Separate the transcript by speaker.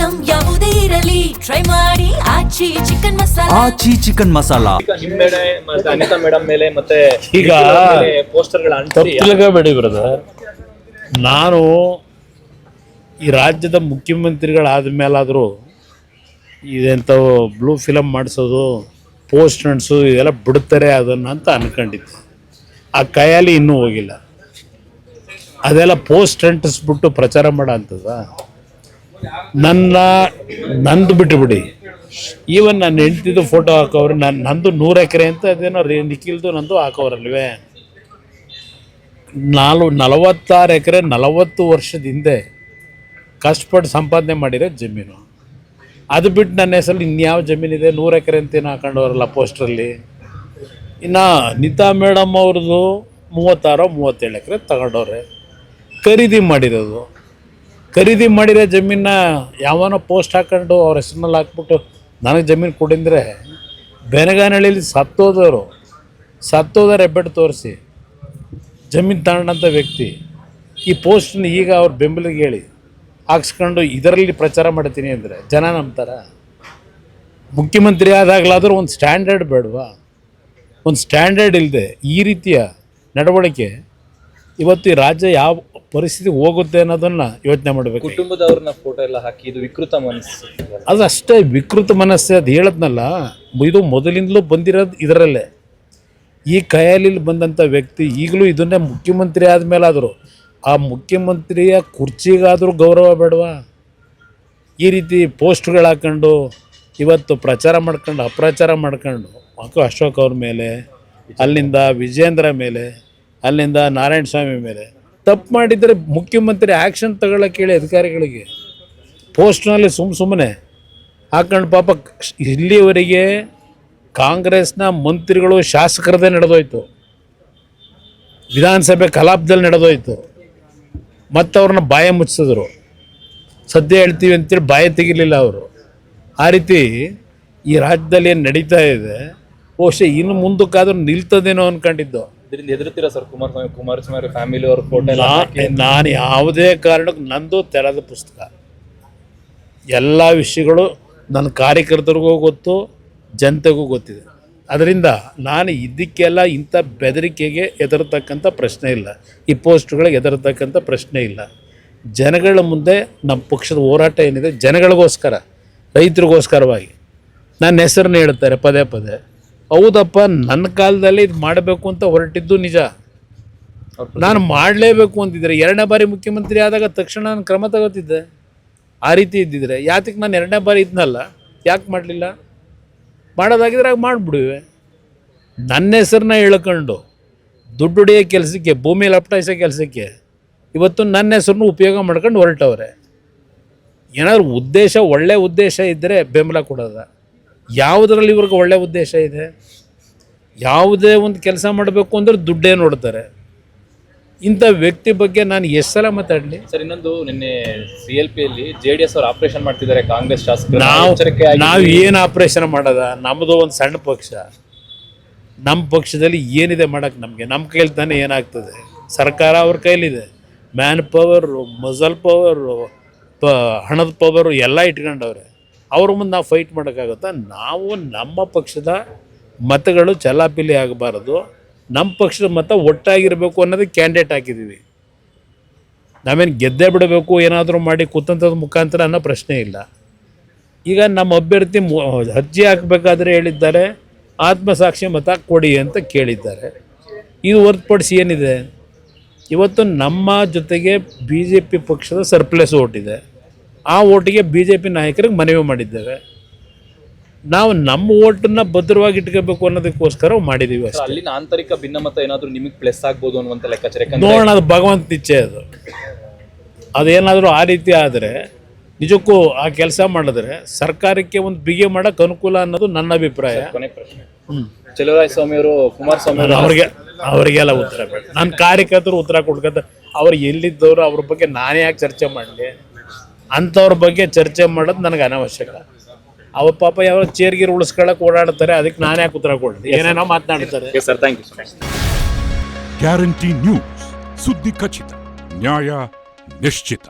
Speaker 1: Item ಯಾವುದೇ ಇರಲಿ try ಮಾಡಿ ಆಚಿ ಚಿಕನ್ ಮಸಾಲಾ.
Speaker 2: ಆಚಿ ಚಿಕನ್ ಮಸಾಲಾ.
Speaker 3: ನಿಮ್ಮೇಲೆ ಮತ್ತೆ ಅನಿತಾ ಮೇಡಮ್ ಮೇಲೆ ಮತ್ತೆ
Speaker 4: ಈಗ
Speaker 3: ಪೋಸ್ಟರ್ಗಳ
Speaker 4: ತಪ್ಪಬೇಡಿ ಬ್ರದರ್, ನಾನು ಈ ರಾಜ್ಯದ ಮುಖ್ಯಮಂತ್ರಿಗಳಾದ ಮೇಲಾದರೂ ಇದೆಂಥವು ಬ್ಲೂ ಫಿಲಮ್ ಮಾಡಿಸೋದು, ಪೋಸ್ಟ್ ಅಂಟಿಸು ಇದೆಲ್ಲ ಬಿಡ್ತಾರೆ ಅದನ್ನು ಅಂತ ಅನ್ಕೊಂಡಿದ್ದೆ. ಆ ಕೈಯಲ್ಲಿ ಇನ್ನೂ ಹೋಗಿಲ್ಲ. ಅದೆಲ್ಲ ಪೋಸ್ಟ್ ಅಂಟಿಸ್ಬಿಟ್ಟು ಪ್ರಚಾರ ಮಾಡೋ ಅಂಥದ್ದು ನಂದು ಬಿಟ್ಟುಬಿಡಿ. ಈವನ್ ನಾನು ಹೆಂಡ್ತಿದ್ದು ಫೋಟೋ ಹಾಕೋರು, ನಂದು 100 ಎಕರೆ ಅಂತ ಅದೇನೋ ನಿಖಿಲ್ದು ನಂದು ಹಾಕೋರಲ್ವೇ. 46 ಎಕರೆ 40 ವರ್ಷದ ಹಿಂದೆ ಕಷ್ಟಪಟ್ಟು ಸಂಪಾದನೆ ಮಾಡಿರೋ ಜಮೀನು. ಅದು ಬಿಟ್ಟು ನನ್ನ ಹೆಸರಲ್ಲಿ ಇನ್ಯಾವ ಜಮೀನಿದೆ? 100 ಎಕರೆ ಅಂತೇನು ಹಾಕೊಂಡವ್ರಲ್ಲ ಪೋಸ್ಟ್ರಲ್ಲಿ. ಇನ್ನು ಅನಿತಾ ಮೇಡಮ್ ಅವ್ರದ್ದು 36-37 ಎಕರೆ ತಗೊಂಡವ್ರೆ. ಖರೀದಿ ಮಾಡಿರೋದು, ಖರೀದಿ ಮಾಡಿರೋ ಜಮೀನ ಯಾವನೋ ಪೋಸ್ಟ್ ಹಾಕೊಂಡು ಅವ್ರ ಹೆಸ್ರಿನಲ್ಲಿ ಹಾಕ್ಬಿಟ್ಟು ನನಗೆ ಜಮೀನು ಕೊಡಿಂದರೆ, ಬೆನಗಾನಹಳ್ಳಿಲಿ ಸತ್ತೋದವ್ರು ಹೆಬ್ಬೆಟ್ಟು ತೋರಿಸಿ ಜಮೀನು ತಗೊಂಡಂಥ ವ್ಯಕ್ತಿ ಈ ಪೋಸ್ಟನ್ನ ಈಗ ಅವ್ರ ಬೆಂಬಲಿಗೆ ಹೇಳಿ ಹಾಕ್ಸ್ಕೊಂಡು ಇದರಲ್ಲಿ ಪ್ರಚಾರ ಮಾಡ್ತೀನಿ ಅಂದರೆ ಜನ ನಂಬ್ತಾರ? ಮುಖ್ಯಮಂತ್ರಿ ಆದಾಗಲಾದರೂ ಒಂದು ಸ್ಟ್ಯಾಂಡರ್ಡ್ ಬೇಡವಾ? ಒಂದು ಸ್ಟ್ಯಾಂಡರ್ಡ್ ಇಲ್ಲದೆ ಈ ರೀತಿಯ ನಡವಳಿಕೆ ಇವತ್ತು ಈ ರಾಜ್ಯ ಯಾವ ಪರಿಸ್ಥಿತಿ ಹೋಗುತ್ತೆ ಅನ್ನೋದನ್ನು ಯೋಚನೆ ಮಾಡಬೇಕು.
Speaker 3: ಕುಟುಂಬದವ್ರನ್ನ ಫೋಟೋ ಎಲ್ಲ ಹಾಕಿ ಇದು ವಿಕೃತ ಮನಸ್ಸು.
Speaker 4: ಅದು ಅಷ್ಟೇ ವಿಕೃತ ಮನಸ್ಸು. ಅದು ಹೇಳದ್ನಲ್ಲ, ಇದು ಮೊದಲಿಂದಲೂ ಬಂದಿರೋದು ಇದರಲ್ಲೇ. ಈ ಕೈಯಲ್ಲಿ ಬಂದಂಥ ವ್ಯಕ್ತಿ ಈಗಲೂ ಇದನ್ನೇ ಮುಖ್ಯಮಂತ್ರಿ ಆದಮೇಲಾದರೂ ಆ ಮುಖ್ಯಮಂತ್ರಿಯ ಕುರ್ಚಿಗಾದರೂ ಗೌರವ ಬೇಡವಾ? ಈ ರೀತಿ ಪೋಸ್ಟ್ಗಳು ಹಾಕ್ಕೊಂಡು ಇವತ್ತು ಪ್ರಚಾರ ಮಾಡ್ಕೊಂಡು ಅಪ್ರಚಾರ ಮಾಡ್ಕೊಂಡು ಅಶೋಕ್ ಅವ್ರ ಮೇಲೆ, ಅಲ್ಲಿಂದ ವಿಜೇಂದ್ರ ಮೇಲೆ, ಅಲ್ಲಿಂದ ನಾರಾಯಣ ಸ್ವಾಮಿ ಮೇಲೆ ತಪ್ಪು ಮಾಡಿದರೆ ಮುಖ್ಯಮಂತ್ರಿ ಆ್ಯಕ್ಷನ್ ತಗೊಳ್ಳೋಕೆ ಹೇಳಿ ಅಧಿಕಾರಿಗಳಿಗೆ. ಪೋಸ್ಟ್ನಲ್ಲಿ ಸುಮ್ಮನೆ ಹಾಕೊಂಡು ಪಾಪ ಇಲ್ಲಿವರೆಗೆ ಕಾಂಗ್ರೆಸ್ನ ಮಂತ್ರಿಗಳು ಶಾಸಕರದೇ ನಡೆದೋಯ್ತು, ವಿಧಾನಸಭೆ ಕಲಾಪದಲ್ಲಿ ನಡೆದೋಯ್ತು, ಮತ್ತು ಅವ್ರನ್ನ ಬಾಯ ಮುಚ್ಚಿಸಿದ್ರು. ಸದ್ಯ ಹೇಳ್ತೀವಿ ಅಂತೇಳಿ ಬಾಯ ತೆಗಿಲಿಲ್ಲ ಅವರು. ಆ ರೀತಿ ಈ ರಾಜ್ಯದಲ್ಲಿ ಏನು ನಡೀತಾ ಇದೆ, ಬಹುಶಃ ಇನ್ನು ಮುಂದಕ್ಕಾದ್ರೂ ನಿಲ್ತದೇನೋ ಅಂದ್ಕೊಂಡಿದ್ದು.
Speaker 3: ಇದರಿಂದ ಹೆದರ್ತೀರಾ ಸರ್ ಕುಮಾರಸ್ವಾಮಿ ಫ್ಯಾಮಿಲಿ ಅವ್ರ ಫೋಟೋ?
Speaker 4: ನಾನು ಯಾವುದೇ ಕಾರಣಕ್ಕೂ ನಂದು ತೆರೆದ ಪುಸ್ತಕ. ಎಲ್ಲ ವಿಷಯಗಳು ನನ್ನ ಕಾರ್ಯಕರ್ತರಿಗೂ ಗೊತ್ತು, ಜನತೆಗೂ ಗೊತ್ತಿದೆ. ಅದರಿಂದ ನಾನು ಇದಕ್ಕೆಲ್ಲ ಇಂಥ ಬೆದರಿಕೆಗೆ ಹೆದರ್ತಕ್ಕಂಥ ಪ್ರಶ್ನೆ ಇಲ್ಲ, ಈ ಪೋಸ್ಟ್ಗಳಿಗೆ ಹೆದರ್ತಕ್ಕಂಥ ಪ್ರಶ್ನೆ ಇಲ್ಲ. ಜನಗಳ ಮುಂದೆ ನಮ್ಮ ಪಕ್ಷದ ಹೋರಾಟ ಏನಿದೆ ಜನಗಳಿಗೋಸ್ಕರ, ರೈತರಿಗೋಸ್ಕರವಾಗಿ ನನ್ನ ಹೆಸರನ್ನ ಹೇಳ್ತಾರೆ ಪದೇ ಪದೇ. ಹೌದಪ್ಪ, ನನ್ನ ಕಾಲದಲ್ಲಿ ಇದು ಮಾಡಬೇಕು ಅಂತ ಹೊರಟಿದ್ದು ನಿಜ. ನಾನು ಮಾಡಲೇಬೇಕು ಅಂತಿದ್ದರೆ 2ನೇ ಬಾರಿ ಮುಖ್ಯಮಂತ್ರಿ ಆದಾಗ ತಕ್ಷಣ ನಾನು ಕ್ರಮ ತಗೋತಿದ್ದೆ. ಆ ರೀತಿ ಇದ್ದಿದ್ರೆ ಯಾತಕ್ಕೆ ನಾನು 2ನೇ ಬಾರಿ ಇದ್ನಲ್ಲ, ಯಾಕೆ ಮಾಡಲಿಲ್ಲ? ಮಾಡೋದಾಗಿದ್ರೆ ಆಗ ಮಾಡಿಬಿಡುವೆ. ನನ್ನ ಹೆಸರನ್ನ ಹೇಳ್ಕೊಂಡು ದುಡ್ಡು ಹೊಡೆಯೋ ಕೆಲಸಕ್ಕೆ, ಭೂಮಿ ಲಪಟಾಯಿಸೋ ಕೆಲಸಕ್ಕೆ ಇವತ್ತು ನನ್ನ ಹೆಸರನ್ನು ಉಪಯೋಗ ಮಾಡ್ಕೊಂಡು ಹೊರಟವ್ರೆ. ಏನಾದರೂ ಉದ್ದೇಶ, ಒಳ್ಳೆ ಉದ್ದೇಶ ಇದ್ದರೆ ಬೆಂಬಲ ಕೊಡೋದ? ಯಾವುದರಲ್ಲಿ ಇವ್ರಿಗೆ ಒಳ್ಳೆ ಉದ್ದೇಶ ಇದೆ? ಯಾವುದೇ ಒಂದು ಕೆಲಸ ಮಾಡಬೇಕು ಅಂದರೆ ದುಡ್ಡೇ ನೋಡ್ತಾರೆ. ಇಂಥ ವ್ಯಕ್ತಿ ಬಗ್ಗೆ ನಾನು ಎಷ್ಟು ಸಲ ಮಾತಾಡಲಿ
Speaker 3: ಸರ್? ಇನ್ನೊಂದು, ನಿನ್ನೆ CLPಯಲ್ಲಿ JDS ಅವರು ಆಪರೇಷನ್ ಮಾಡ್ತಿದ್ದಾರೆ ಕಾಂಗ್ರೆಸ್ ಶಾಸಕರು.
Speaker 4: ನಾವು ಏನು ಆಪರೇಷನ್ ಮಾಡೋದ? ನಮ್ಮದು ಒಂದು ಸಣ್ಣ ಪಕ್ಷ. ನಮ್ಮ ಪಕ್ಷದಲ್ಲಿ ಏನಿದೆ ಮಾಡೋಕ್ಕೆ ನಮಗೆ? ನಮ್ಮ ಕೈಲಿ ತಾನೇ ಏನಾಗ್ತದೆ? ಸರ್ಕಾರ ಅವ್ರ ಕೈಲಿದೆ. ಮ್ಯಾನ್ ಪವರು, ಮಸಲ್ ಪವರು, ಹಣದ ಪವರು ಎಲ್ಲ ಇಟ್ಕೊಂಡವ್ರೆ. ಅವ್ರ ಮುಂದೆ ನಾವು ಫೈಟ್ ಮಾಡೋಕ್ಕಾಗುತ್ತಾ? ನಾವು ನಮ್ಮ ಪಕ್ಷದ ಮತಗಳು ಚಲಾಪಿಲಿ ಆಗಬಾರ್ದು, ನಮ್ಮ ಪಕ್ಷದ ಮತ ಒಟ್ಟಾಗಿರಬೇಕು ಅನ್ನೋದಕ್ಕೆ ಕ್ಯಾಂಡಿಡೇಟ್ ಹಾಕಿದ್ದೀವಿ. ನಾವೇನು ಗೆದ್ದೇ ಬಿಡಬೇಕು ಏನಾದರೂ ಮಾಡಿ ಕುತಂತ್ರದ ಮುಖಾಂತರ ಅನ್ನೋ ಪ್ರಶ್ನೆ ಇಲ್ಲ. ಈಗ ನಮ್ಮ ಅಭ್ಯರ್ಥಿ ಅರ್ಜಿ ಹಾಕಬೇಕಾದ್ರೆ ಹೇಳಿದ್ದಾರೆ ಆತ್ಮಸಾಕ್ಷಿ ಮತ ಕೊಡಿ ಅಂತ ಕೇಳಿದ್ದಾರೆ. ಇದು ಹೊರತುಪಡಿಸಿ ಏನಿದೆ? ಇವತ್ತು ನಮ್ಮ ಜೊತೆಗೆ BJP ಪಕ್ಷದ ಸರ್ಪ್ಲಸ್ ಓಟಿದೆ. ಆ ಓಟಿಗೆ BJP ನಾಯಕರಿಗೆ ಮನವಿ ಮಾಡಿದ್ದೇವೆ. ನಾವು ನಮ್ಮ ಓಟನ್ನು ಭದ್ರವಾಗಿ ಇಟ್ಕೋಬೇಕು ಅನ್ನೋದಕ್ಕೋಸ್ಕರ ಮಾಡಿದ್ದೀವಿ ಅಷ್ಟೇ.
Speaker 3: ಅಲ್ಲಿನ ಆಂತರಿಕ ಭಿನ್ನಮತ ಏನಾದರೂ ನಿಮಗೆ ಪ್ಲಸ್ ಆಗ್ಬೋದು ಅನ್ನುವಂಥ ಲೆಕ್ಕಾಚಾರ
Speaker 4: ನೋಡೋಣ. ಅದು ಭಗವಂತ ಇಚ್ಛೆ. ಅದೇನಾದರೂ ಆ ರೀತಿ ಆದರೆ ನಿಜಕ್ಕೂ ಆ ಕೆಲಸ ಮಾಡಿದ್ರೆ ಸರ್ಕಾರಕ್ಕೆ ಒಂದು ಬಿಗಿ ಮಾಡೋಕ್ಕೆ ಅನುಕೂಲ ಅನ್ನೋದು ನನ್ನ ಅಭಿಪ್ರಾಯ.
Speaker 3: ಕೊನೆ ಪ್ರಶ್ನೆ, ಚಲುವರಾಯಸ್ವಾಮಿ ಅವರು ಕುಮಾರಸ್ವಾಮಿ
Speaker 4: ಅವರಿಗೆಲ್ಲ ಉತ್ತರ ಬೇಡ. ನನ್ನ ಕಾರ್ಯಕರ್ತರು ಉತ್ತರ ಕೊಡ್ಕೊತ ಅವ್ರು ಎಲ್ಲಿದ್ದವರು, ಅವ್ರ ಬಗ್ಗೆ ನಾನೇ ಯಾಕೆ ಚರ್ಚೆ ಮಾಡಲಿ? ಅಂಥವ್ರ ಬಗ್ಗೆ ಚರ್ಚೆ ಮಾಡೋದು ನನಗೆ ಅನಾವಶ್ಯಕ. ಅವ್ರ ಪಾಪ ಯಾವ ಚೇರ್ಗಿರ್ ಉಳಿಸ್ಕೊಳ್ಳೋಕೆ ಓಡಾಡ್ತಾರೆ, ಅದಕ್ಕೆ ನಾನೇ ಯಾಕೆ ಉತ್ತರ ಕೊಡ್ತೀನಿ? ಏನೇನೋ ಮಾತನಾಡ್ತಾರೆ.
Speaker 3: Sir, thank you.
Speaker 5: Guarantee news, ಸುದ್ದಿ ಖಚಿತ, ನ್ಯಾಯ ನಿಶ್ಚಿತ.